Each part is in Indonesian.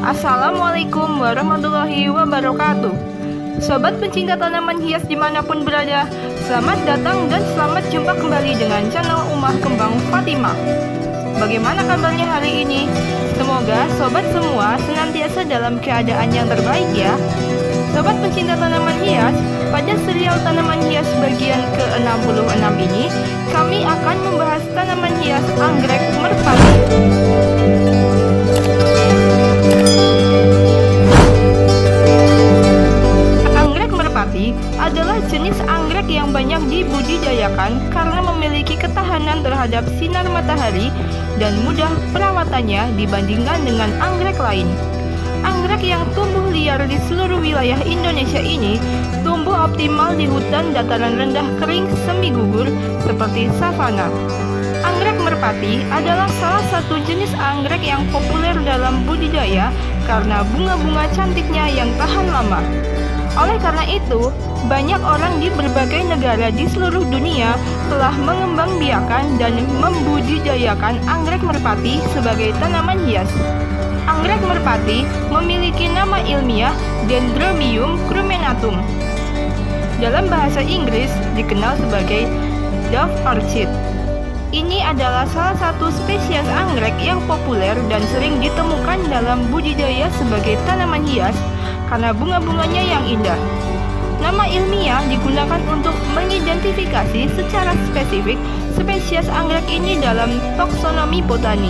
Assalamualaikum warahmatullahi wabarakatuh. Sobat pencinta tanaman hias dimanapun berada, selamat datang dan selamat jumpa kembali dengan channel Umah Kembang Fatimah. Bagaimana kabarnya hari ini? Semoga sobat semua senantiasa dalam keadaan yang terbaik ya. Sobat pencinta tanaman hias, pada serial tanaman hias bagian ke-66 ini, kami akan membahas tanaman hias anggrek merpati. Anggrek merpati adalah jenis anggrek yang banyak dibudidayakan karena memiliki ketahanan terhadap sinar matahari dan mudah perawatannya dibandingkan dengan anggrek lain. Anggrek yang tumbuh liar di seluruh wilayah Indonesia ini tumbuh optimal di hutan dataran rendah kering semi gugur seperti savana. Anggrek merpati adalah salah satu jenis anggrek yang populer dalam budidaya karena bunga-bunga cantiknya yang tahan lama. Oleh karena itu, banyak orang di berbagai negara di seluruh dunia telah mengembangbiakan dan membudidayakan anggrek merpati sebagai tanaman hias. Anggrek merpati memiliki nama ilmiah Dendrobium crumenatum. Dalam bahasa Inggris dikenal sebagai dove orchid. Ini adalah salah satu spesies anggrek yang populer dan sering ditemukan dalam budidaya sebagai tanaman hias karena bunga-bunganya yang indah. Nama ilmiah digunakan untuk mengidentifikasi secara spesifik spesies anggrek ini dalam taksonomi botani.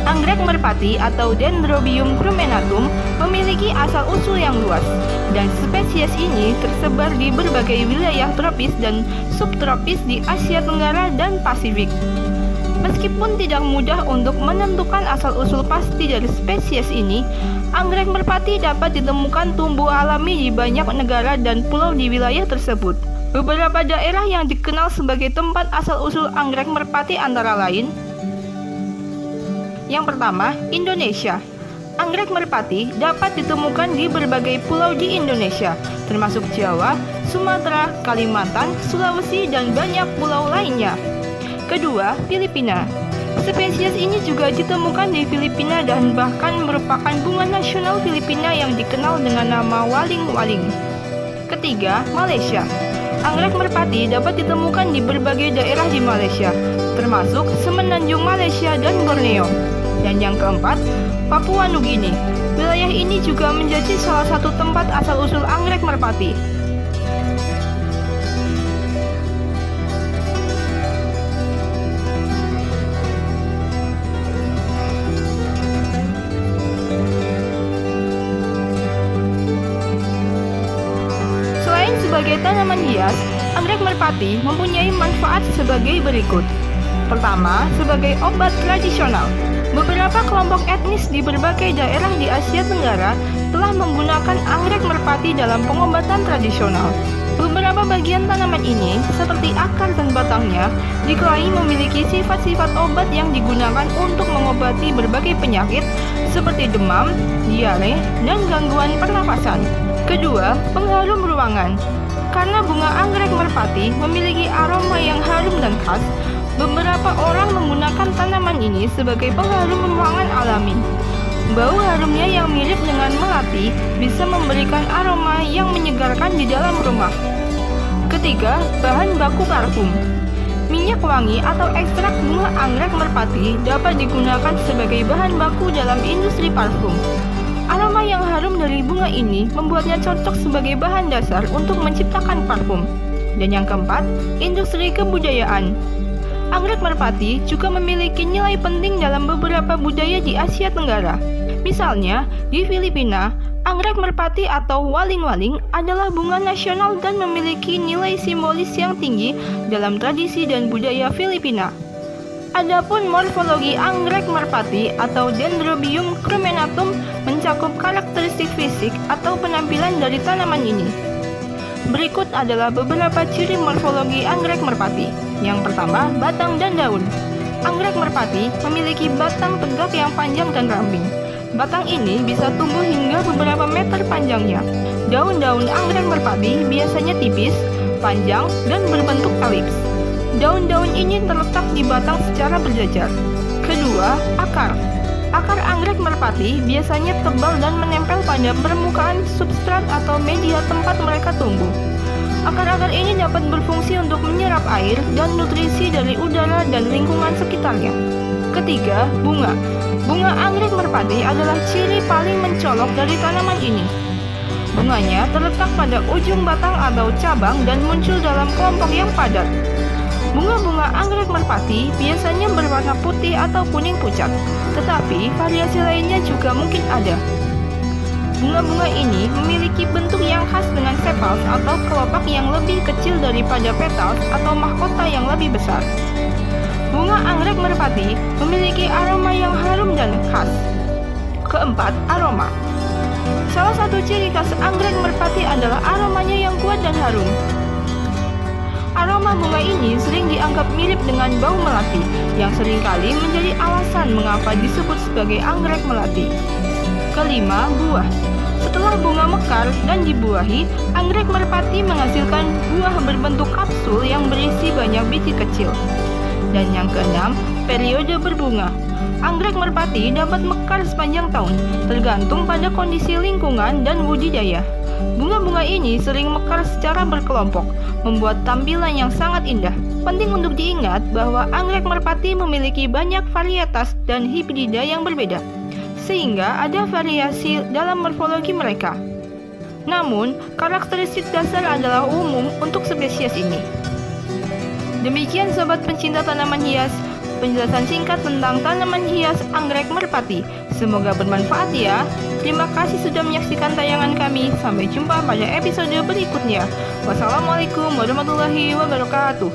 Anggrek merpati atau Dendrobium crumenatum memiliki asal-usul yang luas, dan spesies ini tersebar di berbagai wilayah tropis dan subtropis di Asia Tenggara dan Pasifik. Meskipun tidak mudah untuk menentukan asal-usul pasti dari spesies ini, anggrek merpati dapat ditemukan tumbuh alami di banyak negara dan pulau di wilayah tersebut. Beberapa daerah yang dikenal sebagai tempat asal-usul anggrek merpati antara lain: yang pertama, Indonesia. Anggrek merpati dapat ditemukan di berbagai pulau di Indonesia, termasuk Jawa, Sumatera, Kalimantan, Sulawesi, dan banyak pulau lainnya. Kedua, Filipina. Spesies ini juga ditemukan di Filipina dan bahkan merupakan bunga nasional Filipina yang dikenal dengan nama waling-waling. Ketiga, Malaysia. Anggrek merpati dapat ditemukan di berbagai daerah di Malaysia, termasuk Semenanjung Malaysia dan Borneo. Dan yang keempat, Papua Nugini. Wilayah ini juga menjadi salah satu tempat asal-usul anggrek merpati. Selain sebagai tanaman hias, anggrek merpati mempunyai manfaat sebagai berikut. Pertama, sebagai obat tradisional. Beberapa kelompok etnis di berbagai daerah di Asia Tenggara telah menggunakan anggrek merpati dalam pengobatan tradisional. Beberapa bagian tanaman ini, seperti akar dan batangnya, diklaim memiliki sifat-sifat obat yang digunakan untuk mengobati berbagai penyakit seperti demam, diare, dan gangguan pernapasan. Kedua, pengharum ruangan. Karena bunga anggrek merpati memiliki aroma yang harum dan khas, beberapa orang menggunakan tanaman ini sebagai pengharum ruangan alami. Bau harumnya yang mirip dengan melati bisa memberikan aroma yang menyegarkan di dalam rumah. Ketiga, bahan baku parfum. Minyak wangi atau ekstrak bunga anggrek merpati dapat digunakan sebagai bahan baku dalam industri parfum. Aroma yang harum dari bunga ini membuatnya cocok sebagai bahan dasar untuk menciptakan parfum. Dan yang keempat, industri kebudayaan. Anggrek merpati juga memiliki nilai penting dalam beberapa budaya di Asia Tenggara. Misalnya, di Filipina, anggrek merpati atau waling-waling adalah bunga nasional dan memiliki nilai simbolis yang tinggi dalam tradisi dan budaya Filipina. Adapun morfologi anggrek merpati atau Dendrobium crumenatum mencakup karakteristik fisik atau penampilan dari tanaman ini. Berikut adalah beberapa ciri morfologi anggrek merpati. Yang pertama, batang dan daun. Anggrek merpati memiliki batang tegak yang panjang dan ramping. Batang ini bisa tumbuh hingga beberapa meter panjangnya. Daun-daun anggrek merpati biasanya tipis, panjang, dan berbentuk elips. Daun-daun ini terletak di batang secara berjajar. Kedua, akar. Akar anggrek merpati biasanya tebal dan menempel pada permukaan substrat atau media tempat mereka tumbuh. Akar-akar ini dapat berfungsi untuk menyerap air dan nutrisi dari udara dan lingkungan sekitarnya. Ketiga, bunga. Bunga anggrek merpati adalah ciri paling mencolok dari tanaman ini. Bunganya terletak pada ujung batang atau cabang dan muncul dalam kelompok yang padat. Bunga-bunga anggrek merpati biasanya berwarna putih atau kuning pucat, tetapi variasi lainnya juga mungkin ada. Bunga-bunga ini memiliki bentuk yang khas dengan sepals atau kelopak yang lebih kecil daripada petals atau mahkota yang lebih besar. Bunga anggrek merpati memiliki aroma yang harum dan khas. Keempat, aroma. Salah satu ciri khas anggrek merpati adalah aromanya yang kuat dan harum. Aroma bunga ini sering dianggap mirip dengan bau melati, yang seringkali menjadi alasan mengapa disebut sebagai anggrek melati. Kelima, buah. Setelah bunga mekar dan dibuahi, anggrek merpati menghasilkan buah berbentuk kapsul yang berisi banyak biji kecil. Dan yang keenam, periode berbunga. Anggrek merpati dapat mekar sepanjang tahun, tergantung pada kondisi lingkungan dan budidaya. Bunga-bunga ini sering mekar secara berkelompok, membuat tampilan yang sangat indah. Penting untuk diingat bahwa anggrek merpati memiliki banyak varietas dan hibrida yang berbeda, sehingga ada variasi dalam morfologi mereka. Namun, karakteristik dasar adalah umum untuk spesies ini. Demikian sobat pencinta tanaman hias, penjelasan singkat tentang tanaman hias anggrek merpati. Semoga bermanfaat ya. Terima kasih sudah menyaksikan tayangan kami. Sampai jumpa pada episode berikutnya. Wassalamualaikum warahmatullahi wabarakatuh.